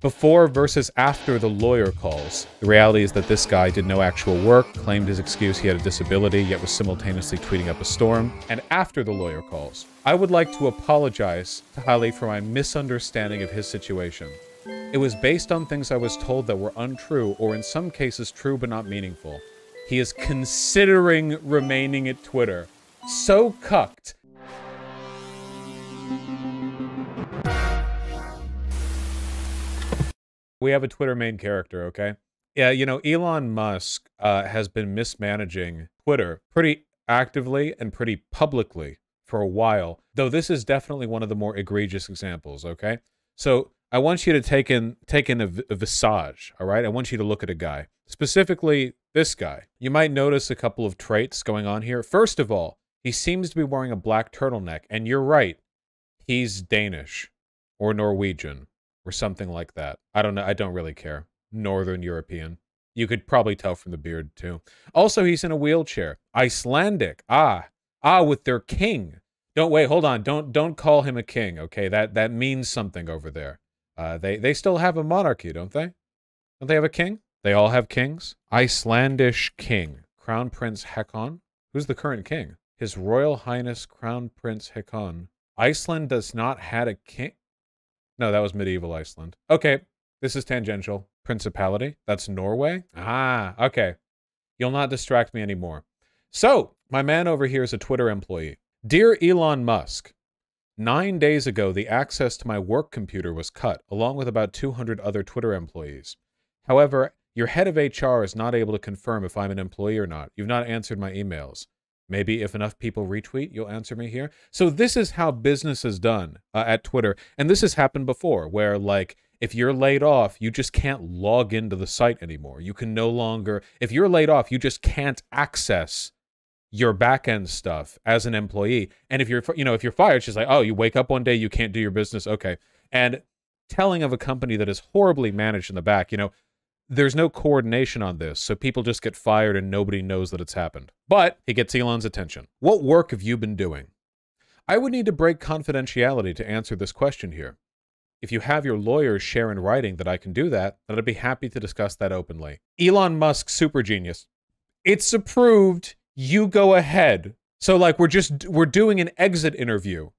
Before versus after the lawyer calls. The reality is that this guy did no actual work, claimed his excuse he had a disability, yet was simultaneously tweeting up a storm. And after the lawyer calls. I would like to apologize to Hali for my misunderstanding of his situation. It was based on things I was told that were untrue, or in some cases true but not meaningful. He is considering remaining at Twitter. So cucked. We have a Twitter main character, okay? Yeah, you know, Elon Musk has been mismanaging Twitter pretty actively and pretty publicly for a while, though this is definitely one of the more egregious examples, okay? So I want you to take in a visage, all right? I want you to look at a guy, specifically this guy. You might notice a couple of traits going on here. First of all, he seems to be wearing a black turtleneck, and you're right, he's Danish or Norwegian. Or something like that. I don't know. I don't really care. Northern European. You could probably tell from the beard, too. Also, he's in a wheelchair. Icelandic. With their king. Wait, hold on. Don't call him a king, okay? That means something over there. They still have a monarchy, don't they? Don't they have a king? They all have kings? Icelandish king. Crown Prince Haakon. Who's the current king? His Royal Highness Crown Prince Haakon. Iceland does not have a king? No, that was medieval Iceland. Okay, this is tangential. Principality? That's Norway? Okay. You'll not distract me anymore. So, my man over here is a Twitter employee. Dear Elon Musk, 9 days ago, the access to my work computer was cut, along with about 200 other Twitter employees. However, your head of HR is not able to confirm if I'm an employee or not. You've not answered my emails. Maybe if enough people retweet, you'll answer me here. So this is how business is done at Twitter. And this has happened before where, like, if you're laid off, you just can't log into the site anymore. You can no longer, if you're laid off, you just can't access your back-end stuff as an employee. And if you're, if you're fired, it's just like, oh, you wake up one day, you can't do your business. Okay. And telling of a company that is horribly managed in the back, there's no coordination on this, so people just get fired and nobody knows that it's happened. But he gets Elon's attention. What work have you been doing? I would need to break confidentiality to answer this question here. If you have your lawyers share in writing that I can do that, then I'd be happy to discuss that openly. Elon Musk, super genius. It's approved. You go ahead. So, like, we're doing an exit interview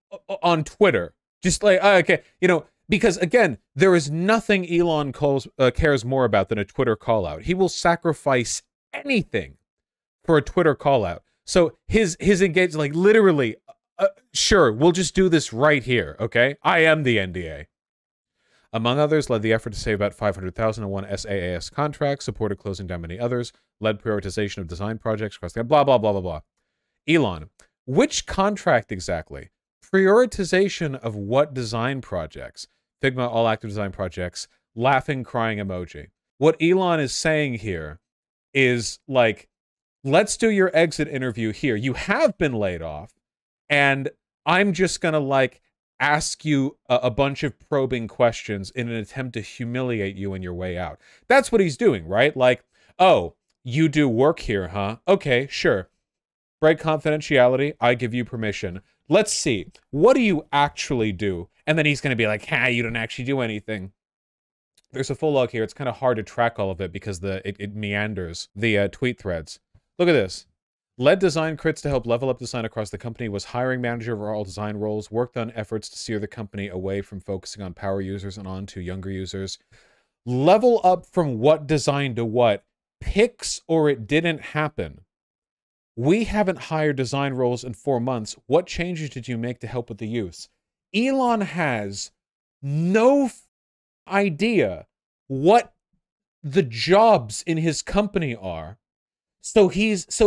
on Twitter. Just like, okay, because, again, there is nothing Elon cares more about than a Twitter call-out. He will sacrifice anything for a Twitter call-out. So his engagement, like, literally, sure, we'll just do this right here, okay? I am the NDA. Among others, led the effort to save about 500,000 in one SaaS contract, supported closing down many others, led prioritization of design projects across the blah, blah, blah, blah, blah. Elon, which contract exactly? Prioritization of what design projects? Figma, all active design projects, laughing, crying emoji. What Elon is saying here is, like, let's do your exit interview here. You have been laid off, and I'm just going to, like, ask you a bunch of probing questions in an attempt to humiliate you in your way out. That's what he's doing, right? Like, oh, you do work here, huh? Okay, sure. Break confidentiality. I give you permission. Let's see. What do you actually do? And then he's going to be like, you don't actually do anything. There's a full log here. It's kind of hard to track all of it because it meanders the tweet threads. Look at this. Led design crits to help level up design across the company, was hiring manager of all design roles, worked on efforts to steer the company away from focusing on power users and on to younger users. Level up from what design to what? Picks or it didn't happen. We haven't hired design roles in 4 months. What changes did you make to help with the use? Elon has no idea what the jobs in his company are. So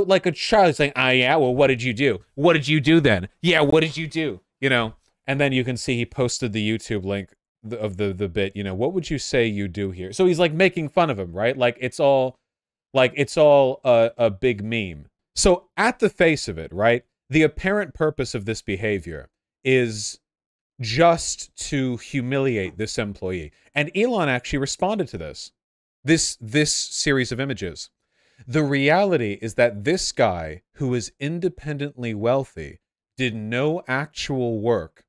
like a child saying, yeah, well, what did you do? What did you do then? Yeah, what did you do? And then you can see he posted the YouTube link of the bit, what would you say you do here? So he's like making fun of him, right? Like it's all a big meme. So at the face of it, right? The apparent purpose of this behavior is just to humiliate this employee. And Elon actually responded to this series of images. The reality is that this guy, who is independently wealthy, did no actual work,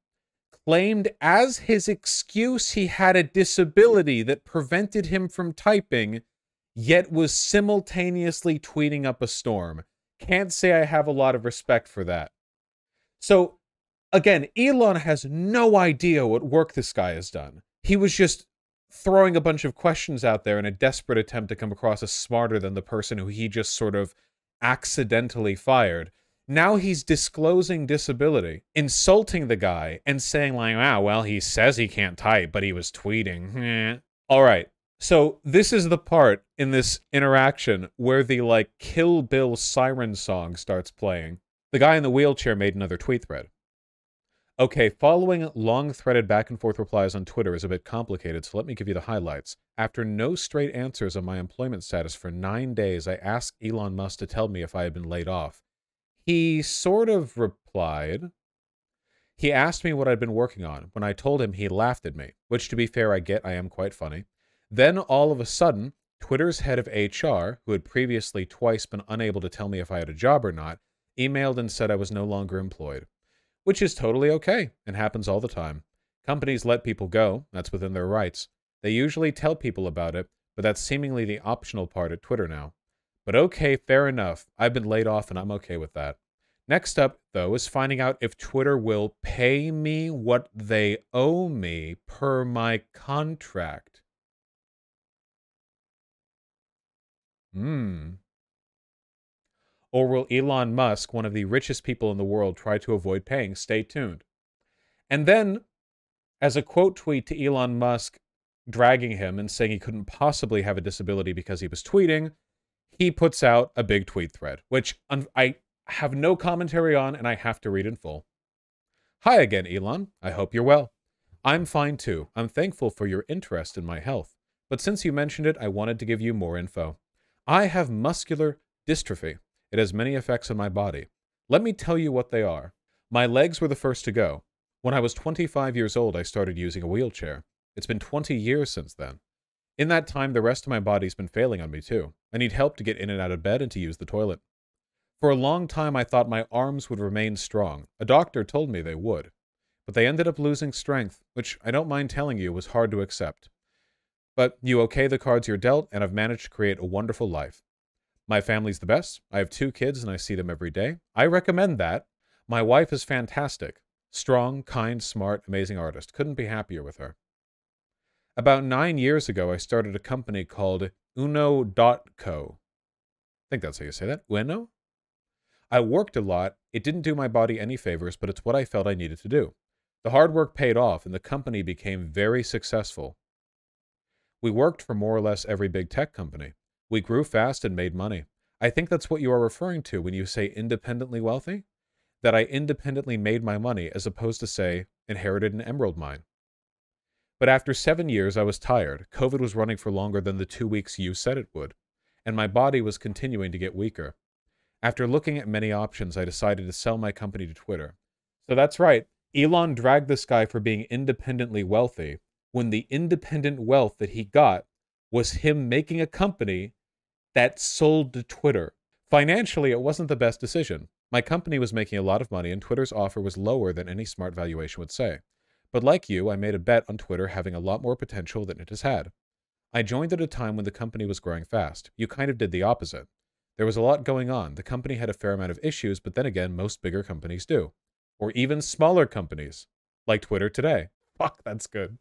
claimed as his excuse he had a disability that prevented him from typing, yet was simultaneously tweeting up a storm. Can't say I have a lot of respect for that. So, again, Elon has no idea what work this guy has done. He was just throwing a bunch of questions out there in a desperate attempt to come across as smarter than the person who he just sort of accidentally fired. Now he's disclosing disability, insulting the guy, and saying like, wow, well, he says he can't type, but he was tweeting. All right. So this is the part in this interaction where the, like, Kill Bill siren song starts playing. The guy in the wheelchair made another tweet thread. Okay, following long-threaded back-and-forth replies on Twitter is a bit complicated, so let me give you the highlights. After no straight answers on my employment status for 9 days, I asked Elon Musk to tell me if I had been laid off. He sort of replied. He asked me what I'd been working on. When I told him, he laughed at me, which, to be fair, I get. I am quite funny. Then, all of a sudden, Twitter's head of HR, who had previously twice been unable to tell me if I had a job or not, emailed and said I was no longer employed. Which is totally okay, and happens all the time. Companies let people go, that's within their rights. They usually tell people about it, but that's seemingly the optional part at Twitter now. But okay, fair enough. I've been laid off and I'm okay with that. Next up, though, is finding out if Twitter will pay me what they owe me per my contract. Or will Elon Musk, one of the richest people in the world, try to avoid paying? Stay tuned. And then, as a quote tweet to Elon Musk dragging him and saying he couldn't possibly have a disability because he was tweeting, he puts out a big tweet thread, which I have no commentary on and I have to read in full. Hi again, Elon. I hope you're well. I'm fine too. I'm thankful for your interest in my health. But since you mentioned it, I wanted to give you more info. I have muscular dystrophy. It has many effects on my body. Let me tell you what they are. My legs were the first to go. When I was 25 years old, I started using a wheelchair. It's been 20 years since then. In that time, the rest of my body's been failing on me too. I need help to get in and out of bed and to use the toilet. For a long time, I thought my arms would remain strong. A doctor told me they would. But they ended up losing strength, which I don't mind telling you was hard to accept. But you okay the cards you're dealt, and I've managed to create a wonderful life. My family's the best. I have 2 kids and I see them every day. I recommend that. My wife is fantastic. Strong, kind, smart, amazing artist. Couldn't be happier with her. About 9 years ago, I started a company called Uno.co. I think that's how you say that. Uno? I worked a lot. It didn't do my body any favors, but it's what I felt I needed to do. The hard work paid off and the company became very successful. We worked for more or less every big tech company. We grew fast and made money. I think that's what you are referring to when you say independently wealthy? That I independently made my money as opposed to, say, inherited an emerald mine. But after 7 years, I was tired. COVID was running for longer than the 2 weeks you said it would. And my body was continuing to get weaker. After looking at many options, I decided to sell my company to Twitter. So that's right. Elon dragged this guy for being independently wealthy when the independent wealth that he got was him making a company that sold to Twitter. Financially, it wasn't the best decision. My company was making a lot of money and Twitter's offer was lower than any smart valuation would say. But like you, I made a bet on Twitter having a lot more potential than it has had. I joined at a time when the company was growing fast. You kind of did the opposite. There was a lot going on. The company had a fair amount of issues, but then again, most bigger companies do. Or even smaller companies, like Twitter today. Fuck, that's good.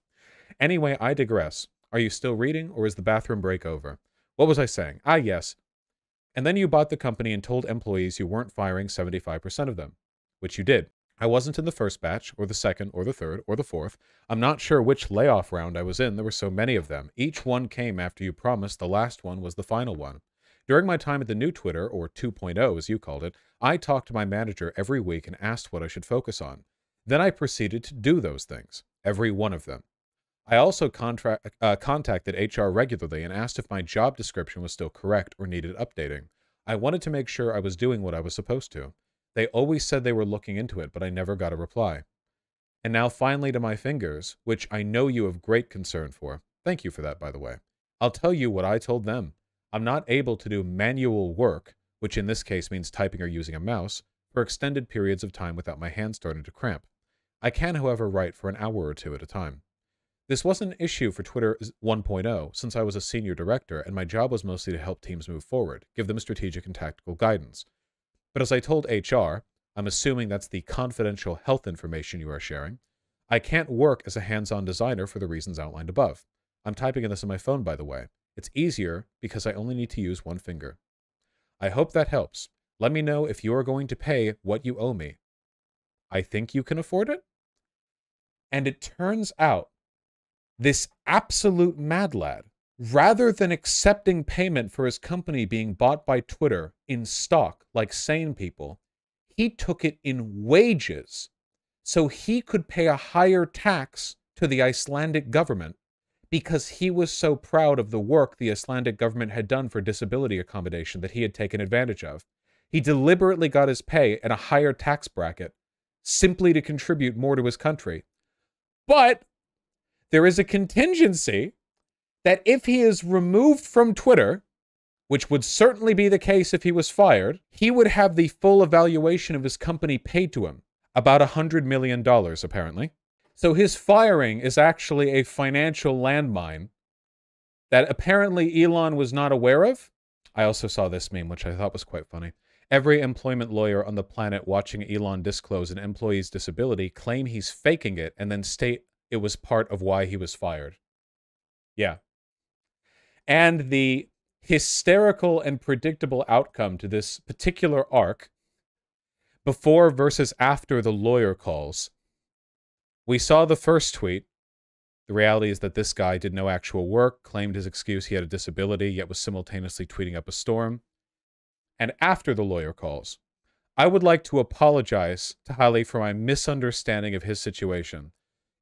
Anyway, I digress. Are you still reading, or is the bathroom break over? What was I saying? Ah, yes. And then you bought the company and told employees you weren't firing 75% of them, which you did. I wasn't in the first batch, or the second, or the third, or the fourth. I'm not sure which layoff round I was in. There were so many of them. Each one came after you promised the last one was the final one. During my time at the new Twitter, or 2.0 as you called it, I talked to my manager every week and asked what I should focus on. Then I proceeded to do those things, every one of them. I also contacted HR regularly and asked if my job description was still correct or needed updating. I wanted to make sure I was doing what I was supposed to. They always said they were looking into it, but I never got a reply. And now finally to my fingers, which I know you have great concern for. Thank you for that, by the way. I'll tell you what I told them. I'm not able to do manual work, which in this case means typing or using a mouse, for extended periods of time without my hands starting to cramp. I can, however, write for an hour or two at a time. This wasn't an issue for Twitter 1.0, since I was a senior director and my job was mostly to help teams move forward, give them strategic and tactical guidance. But as I told HR, I'm assuming that's the confidential health information you are sharing, I can't work as a hands-on designer for the reasons outlined above. I'm typing in this on my phone, by the way. It's easier because I only need to use one finger. I hope that helps. Let me know if you are going to pay what you owe me. I think you can afford it? And it turns out, this absolute mad lad, rather than accepting payment for his company being bought by Twitter in stock like sane people, he took it in wages so he could pay a higher tax to the Icelandic government because he was so proud of the work the Icelandic government had done for disability accommodation that he had taken advantage of. He deliberately got his pay in a higher tax bracket simply to contribute more to his country. But there is a contingency that if he is removed from Twitter, which would certainly be the case if he was fired, he would have the full evaluation of his company paid to him. About $100 million, apparently. So his firing is actually a financial landmine that apparently Elon was not aware of. I also saw this meme, which I thought was quite funny. Every employment lawyer on the planet watching Elon disclose an employee's disability claim he's faking it and then state it was part of why he was fired. Yeah. And the hysterical and predictable outcome to this particular arc, before versus after the lawyer calls. We saw the first tweet. The reality is that this guy did no actual work, claimed his excuse he had a disability, yet was simultaneously tweeting up a storm. And after the lawyer calls, I would like to apologize to Hali for my misunderstanding of his situation.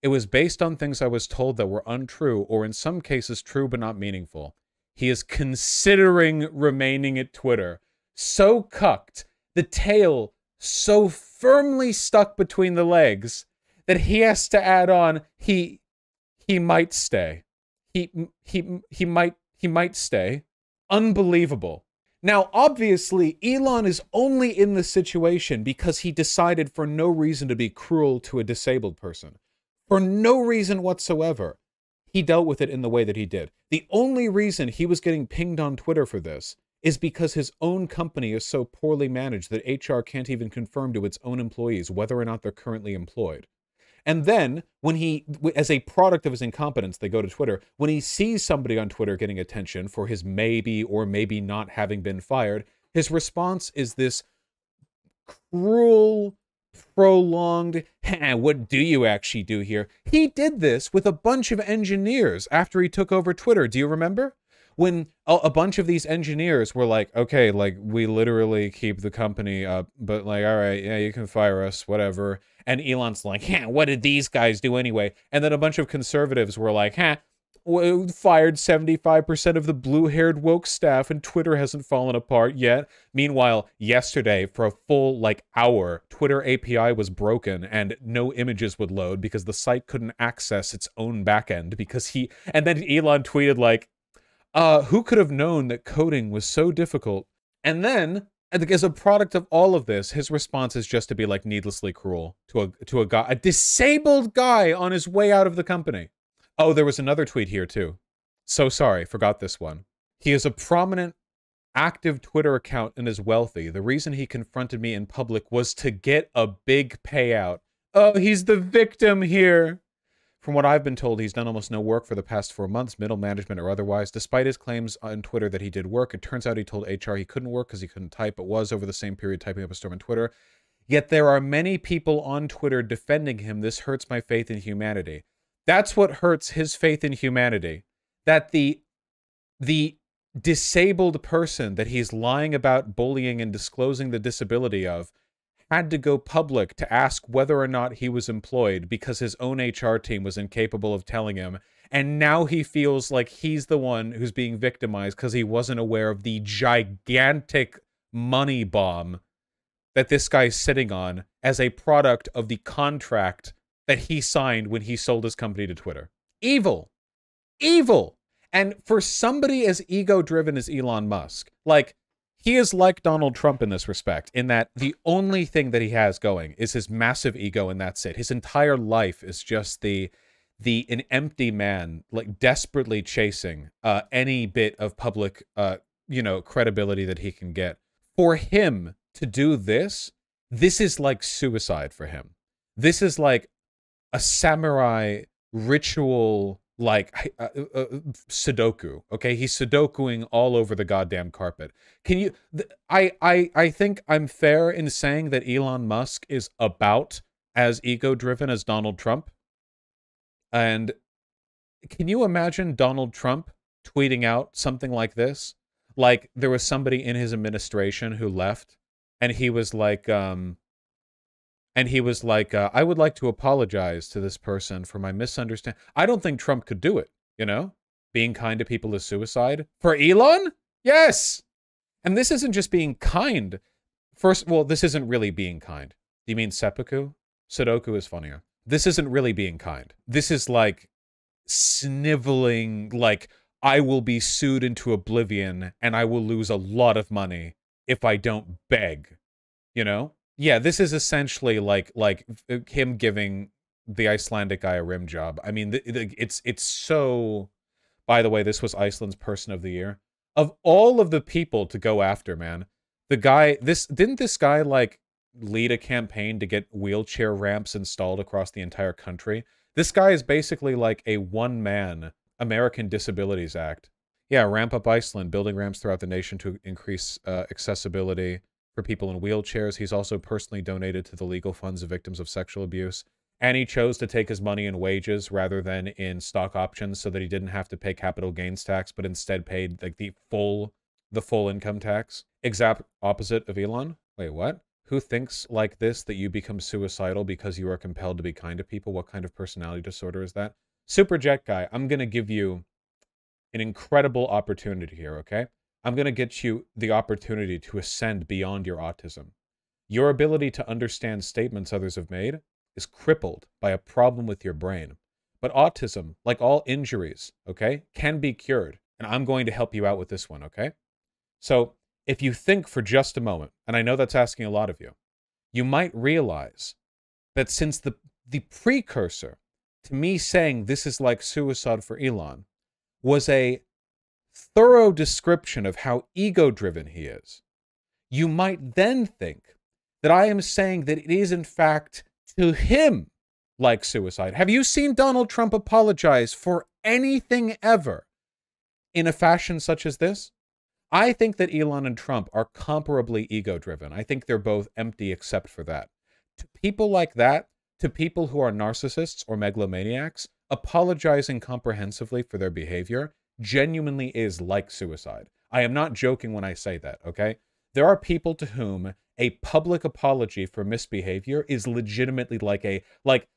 It was based on things I was told that were untrue, or in some cases true but not meaningful. He is considering remaining at Twitter. So cucked, the tail so firmly stuck between the legs, that he has to add on, he might stay. He might stay. Unbelievable. Now, obviously, Elon is only in this situation because he decided for no reason to be cruel to a disabled person. For no reason whatsoever, he dealt with it in the way that he did. The only reason he was getting pinged on Twitter for this is because his own company is so poorly managed that HR can't even confirm to its own employees whether or not they're currently employed. And then, when he, as a product of his incompetence, they go to Twitter, when he sees somebody on Twitter getting attention for his maybe or maybe not having been fired, his response is this cruel, prolonged, what do you actually do here? He did this with a bunch of engineers after he took over Twitter. Do you remember? When a bunch of these engineers were like, okay, like, we literally keep the company up, but like, all right, yeah, you can fire us, whatever. And Elon's like, what did these guys do anyway? And then a bunch of conservatives were like, we fired 75% of the blue-haired woke staff and Twitter hasn't fallen apart yet. Meanwhile, yesterday, for a full, hour, Twitter API was broken and no images would load because the site couldn't access its own backend because and then Elon tweeted like, who could have known that coding was so difficult? And then, as a product of all of this, his response is just to be like needlessly cruel to a guy, a disabled guy on his way out of the company. Oh, there was another tweet here too. So sorry, forgot this one. He has a prominent, active Twitter account and is wealthy. The reason he confronted me in public was to get a big payout. Oh, he's the victim here. From what I've been told, he's done almost no work for the past 4 months, middle management or otherwise. Despite his claims on Twitter that he did work, it turns out he told HR he couldn't work because he couldn't type, but was over the same period typing up a storm on Twitter. Yet there are many people on Twitter defending him. This hurts my faith in humanity. That's what hurts his faith in humanity. That the disabled person that he's lying about bullying and disclosing the disability of had to go public to ask whether or not he was employed because his own HR team was incapable of telling him. And now he feels like he's the one who's being victimized because he wasn't aware of the gigantic money bomb that this guy's sitting on as a product of the contract that he signed when he sold his company to Twitter. Evil. Evil. And for somebody as ego-driven as Elon Musk, He is like Donald Trump in this respect, in that the only thing that he has going is his massive ego, and that's it. His entire life is just an empty man, like desperately chasing any bit of public, credibility that he can get. For him to do this, this is like suicide for him. This is like a samurai ritual, like Sudoku. Okay, he's Sudokuing all over the goddamn carpet. Can you? I think I'm fair in saying that Elon Musk is about as ego-driven as Donald Trump. And can you imagine Donald Trump tweeting out something like this? Like there was somebody in his administration who left, and he was like, I would like to apologize to this person for my misunderstanding. I don't think Trump could do it, you know? Being kind to people is suicide. For Elon? Yes! And this isn't just being kind. This isn't really being kind. Do you mean seppuku? Sudoku is funnier. This isn't really being kind. This is like sniveling, like, I will be sued into oblivion and I will lose a lot of money if I don't beg, you know? Yeah, this is essentially like him giving the Icelandic guy a rim job. I mean, it's so... By the way, this was Iceland's Person of the Year. Of all of the people to go after, man, the guy... Didn't this guy, like, lead a campaign to get wheelchair ramps installed across the entire country? This guy is basically like a one-man American Disabilities Act. Yeah, Ramp Up Iceland, building ramps throughout the nation to increase accessibility for people in wheelchairs. He's also personally donated to the legal funds of victims of sexual abuse. And he chose to take his money in wages rather than in stock options so that he didn't have to pay capital gains tax, but instead paid like the full income tax. Exact opposite of Elon. Wait, what? Who thinks like this that you become suicidal because you are compelled to be kind to people? What kind of personality disorder is that? Superjet guy, I'm going to give you an incredible opportunity here, okay? I'm going to get you the opportunity to ascend beyond your autism. Your ability to understand statements others have made is crippled by a problem with your brain. But autism, like all injuries, okay, can be cured. And I'm going to help you out with this one, okay? So if you think for just a moment, and I know that's asking a lot of you, you might realize that since the precursor to me saying this is like suicide for Elon was a thorough description of how ego-driven he is, you might then think that I am saying that it is in fact to him like suicide. Have you seen Donald Trump apologize for anything ever in a fashion such as this? I think that Elon and Trump are comparably ego-driven. I think they're both empty except for that. To people like that, to people who are narcissists or megalomaniacs, apologizing comprehensively for their behavior genuinely is like suicide. I am not joking when I say that, okay? There are people to whom a public apology for misbehavior is legitimately like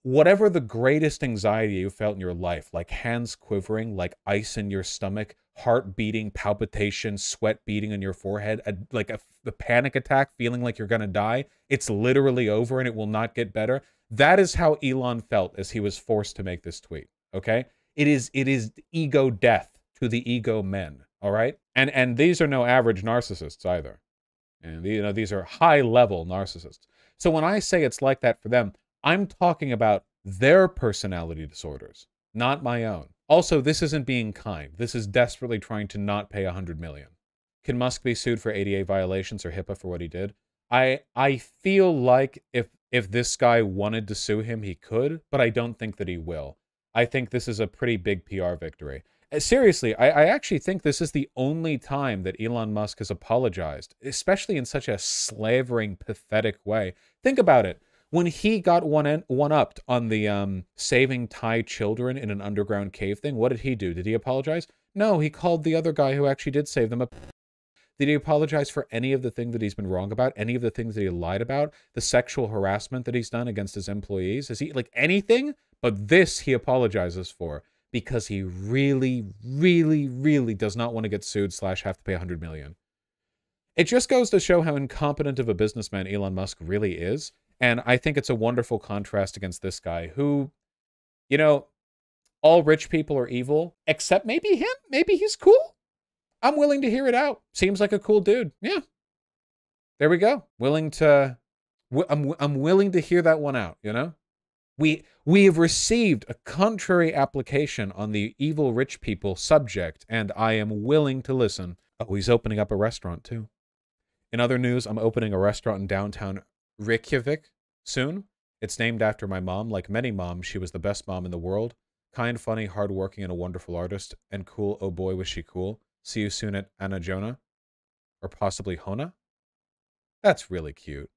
whatever the greatest anxiety you felt in your life, like hands quivering, like ice in your stomach, heart beating, palpitation, sweat beating on your forehead, the panic attack, feeling like you're going to die. It's literally over and it will not get better. That is how Elon felt as he was forced to make this tweet, okay? It is ego death to the ego men, all right? And these are no average narcissists either. And these are high-level narcissists. So when I say it's like that for them, I'm talking about their personality disorders, not my own. Also, this isn't being kind. This is desperately trying to not pay $100 million. Can Musk be sued for ADA violations or HIPAA for what he did? I feel like if this guy wanted to sue him, he could, but I don't think that he will. I think this is a pretty big PR victory. Seriously, I actually think this is the only time that Elon Musk has apologized, especially in such a slavering, pathetic way. Think about it. When he got one-upped on the saving Thai children in an underground cave thing, what did he do? Did he apologize? No, he called the other guy who actually did save them. Did he apologize for any of the things that he's been wrong about? Any of the things that he lied about? The sexual harassment that he's done against his employees? Is he, like, anything? But this he apologizes for because he really, really, really does not want to get sued / have to pay $100 million. It just goes to show how incompetent of a businessman Elon Musk really is. And I think it's a wonderful contrast against this guy who, all rich people are evil, except maybe him. Maybe he's cool. I'm willing to hear it out. Seems like a cool dude. Yeah. There we go. I'm willing to hear that one out, you know? We have received a contrary application on the evil rich people subject, and I am willing to listen. Oh, he's opening up a restaurant too. In other news, I'm opening a restaurant in downtown Reykjavik soon. It's named after my mom. Like many moms, she was the best mom in the world. Kind, funny, hardworking, and a wonderful artist. And cool, oh boy, was she cool. See you soon at Anna Jonah. Or possibly Hona. That's really cute.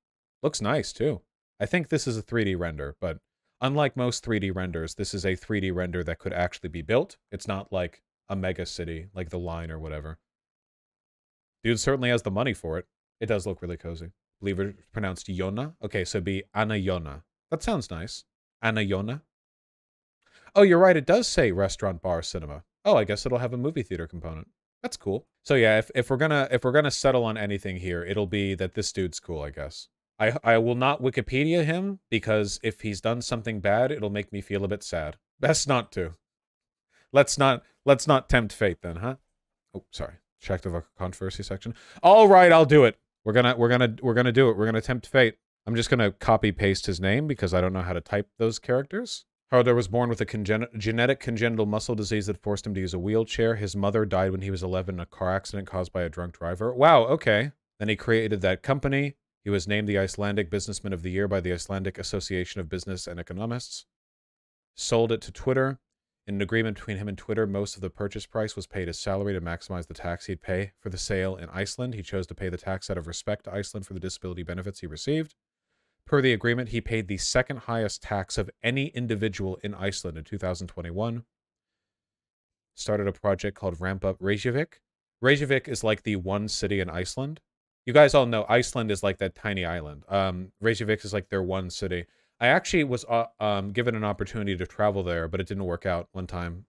Looks nice, too. I think this is a 3D render, but unlike most 3D renders, this is a 3D render that could actually be built. It's not like a mega city, like The Line or whatever. Dude certainly has the money for it. It does look really cozy. I believe it's pronounced Yona. Okay, so it'd be Anna Yona. That sounds nice. Anna Yona. Oh, you're right. It does say restaurant, bar, cinema. Oh, I guess it'll have a movie theater component. That's cool. So yeah, if we're gonna settle on anything here, it'll be that this dude's cool, I guess. I will not Wikipedia him because if he's done something bad, it'll make me feel a bit sad. Best not to. Let's not tempt fate then, huh? Oh, sorry. Check the controversy section. All right, I'll do it. We're gonna do it. We're gonna tempt fate. I'm just gonna copy paste his name because I don't know how to type those characters. Harder was born with a genetic congenital muscle disease that forced him to use a wheelchair. His mother died when he was 11 in a car accident caused by a drunk driver. Wow, okay. Then he created that company. He was named the Icelandic Businessman of the Year by the Icelandic Association of Business and Economists. Sold it to Twitter. In an agreement between him and Twitter, most of the purchase price was paid as salary to maximize the tax he'd pay for the sale in Iceland. He chose to pay the tax out of respect to Iceland for the disability benefits he received. Per the agreement, he paid the second highest tax of any individual in Iceland in 2021. Started a project called Ramp Up Reykjavik. Reykjavik is like the one city in Iceland. You guys all know Iceland is like that tiny island. Reykjavik is like their one city. I actually was given an opportunity to travel there, but it didn't work out one time.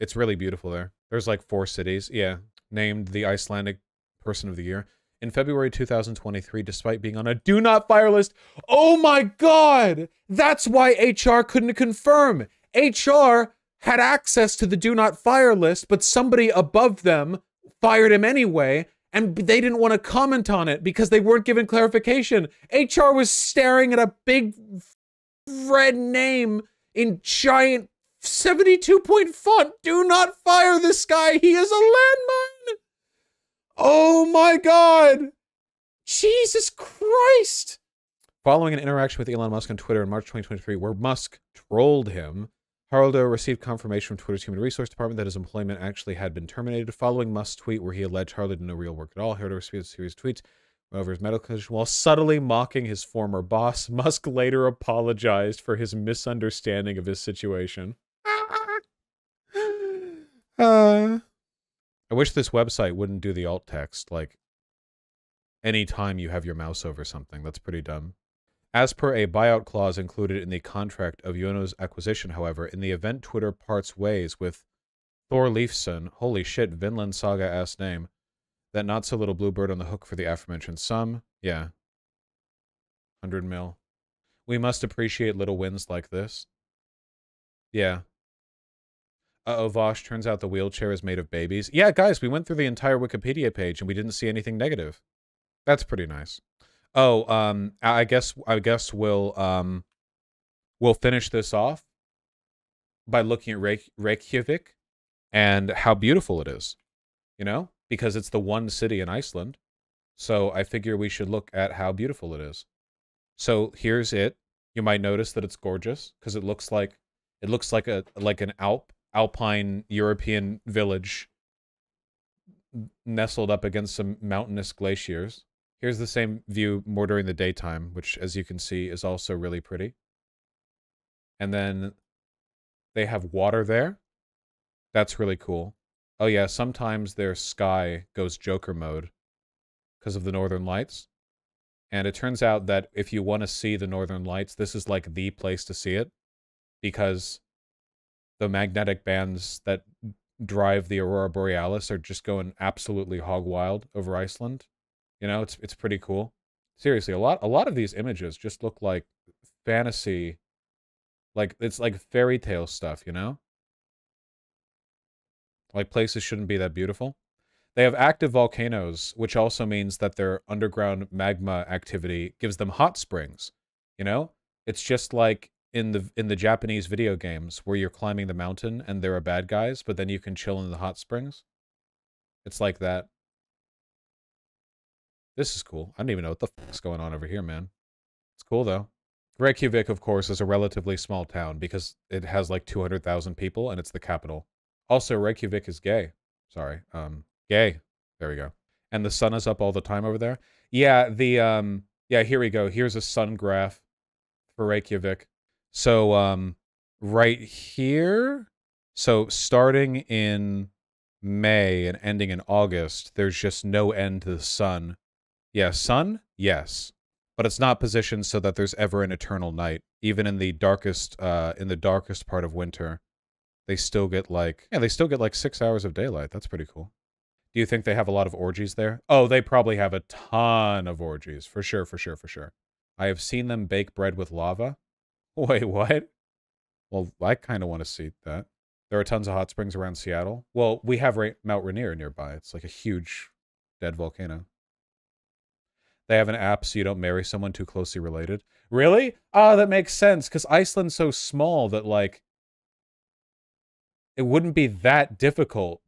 It's really beautiful there. There's like 4 cities, yeah, named the Icelandic Person of the Year. In February 2023, despite being on a do not fire list. Oh my God! That's why HR couldn't confirm. HR had access to the do not fire list, but somebody above them fired him anyway, and they didn't want to comment on it because they weren't given clarification. HR was staring at a big red name in giant 72-point font. Do not fire this guy. He is a landmine. Oh my God. Jesus Christ. Following an interaction with Elon Musk on Twitter in March 2023, where Musk trolled him, Haraldo received confirmation from Twitter's human resource department that his employment actually had been terminated. Following Musk's tweet where he alleged Haraldo did no real work at all, Haraldo received a series of tweets over his medical condition while subtly mocking his former boss. Musk later apologized for his misunderstanding of his situation. I wish this website wouldn't do the alt text, like, anytime you have your mouse over something. That's pretty dumb. As per a buyout clause included in the contract of Yono's acquisition, however, in the event Twitter parts ways with Thorleifsson, holy shit, Vinland Saga-ass name, that not-so-little bluebird on the hook for the aforementioned sum, yeah. 100 mil. We must appreciate little wins like this. Yeah. Uh-oh, Vosh, turns out the wheelchair is made of babies. Yeah, guys, we went through the entire Wikipedia page and we didn't see anything negative. That's pretty nice. Oh, I guess we'll finish this off by looking at Reykjavik and how beautiful it is. You know? Because it's the one city in Iceland. So I figure we should look at how beautiful it is. So here's it. You might notice that it's gorgeous because it looks like an alpine European village nestled up against some mountainous glaciers. Here's the same view more during the daytime, which, as you can see, is also really pretty. And then they have water there. That's really cool. Oh yeah, sometimes their sky goes Joker mode because of the Northern Lights. And it turns out that if you want to see the Northern Lights, this is like the place to see it because the magnetic bands that drive the Aurora Borealis are just going absolutely hog wild over Iceland. You know, it's pretty cool. Seriously, a lot of these images just look like fantasy, like it's like fairy tale stuff, you know? Like places shouldn't be that beautiful. They have active volcanoes, which also means that their underground magma activity gives them hot springs. You know? It's just like in the Japanese video games where you're climbing the mountain and there are bad guys, but then you can chill in the hot springs. It's like that. This is cool. I don't even know what the fuck's going on over here, man. It's cool, though. Reykjavik, of course, is a relatively small town because it has like 200,000 people and it's the capital. Also, Reykjavik is gay. Sorry. Gay. There we go. And the sun is up all the time over there. Yeah, yeah, here we go. Here's a sun graph for Reykjavik. So, right here, so starting in May and ending in August, there's just no end to the sun. Yeah, sun? Yes. But it's not positioned so that there's ever an eternal night. Even in the darkest part of winter, they still get like, yeah, they still get like 6 hours of daylight. That's pretty cool. Do you think they have a lot of orgies there? Oh, they probably have a ton of orgies. For sure, for sure, for sure. I have seen them bake bread with lava. Wait, what? Well, I kind of want to see that. There are tons of hot springs around Seattle. Well, we have Mount Rainier nearby. It's like a huge dead volcano. They have an app so you don't marry someone too closely related. Really? Ah, that makes sense, because Iceland's so small that, like, it wouldn't be that difficult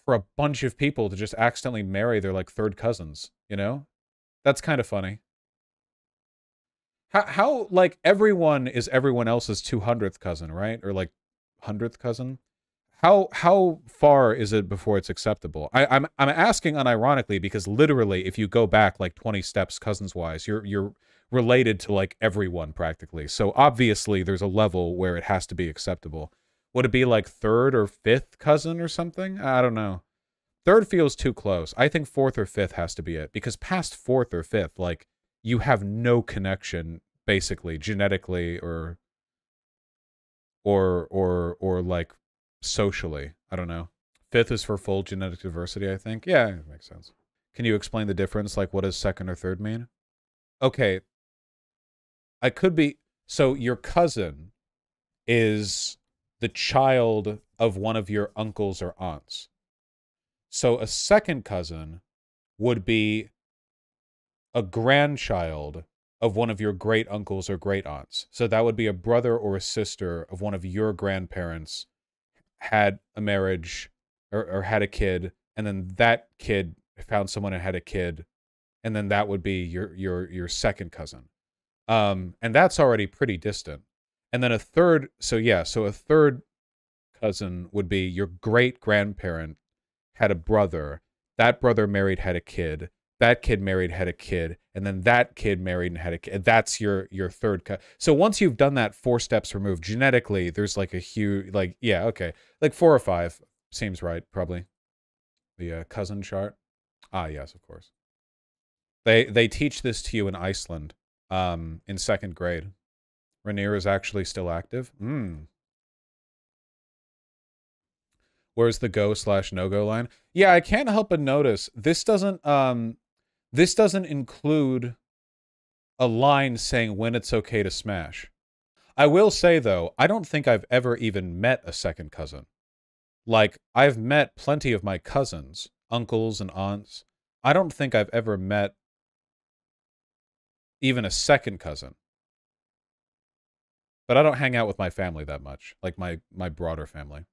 for a bunch of people to just accidentally marry their, like, third cousins, you know? That's kind of funny. How, like, everyone is everyone else's 200th cousin, right? Or, like, 100th cousin? How far is it before it's acceptable? I'm asking unironically because literally, if you go back like 20 steps cousins wise, you're related to like everyone practically. So obviously, there's a level where it has to be acceptable. Would it be like third or fifth cousin or something? I don't know. Third feels too close. I think fourth or fifth has to be it because past fourth or fifth, like you have no connection basically genetically or like socially. I don't know. Fifth is for full genetic diversity, I think. Yeah, it makes sense. Can you explain the difference? Like, what does second or third mean? Okay. I could be... So, your cousin is the child of one of your uncles or aunts. So, a second cousin would be a grandchild of one of your great uncles or great aunts. So, that would be a brother or a sister of one of your grandparents had a marriage or had a kid, and then that kid found someone and had a kid, and then that would be your second cousin. And that's already pretty distant. And then a third, so yeah, so a third cousin would be your great grandparent had a brother, that brother married, had a kid, that kid married, had a kid, and then that kid married and had a kid. That's your third cut. So once you've done that 4 steps removed, genetically, there's like a huge, like, yeah, okay. Like 4 or 5 seems right, probably. The cousin chart. Ah, yes, of course. They teach this to you in Iceland in 2nd grade. Rainier is actually still active. Where's the go/no-go line? Yeah, I can't help but notice this doesn't include a line saying when it's okay to smash. I will say, though, I don't think I've ever even met a second cousin. Like, I've met plenty of my cousins, uncles and aunts. I don't think I've ever met even a second cousin. But I don't hang out with my family that much, like my broader family.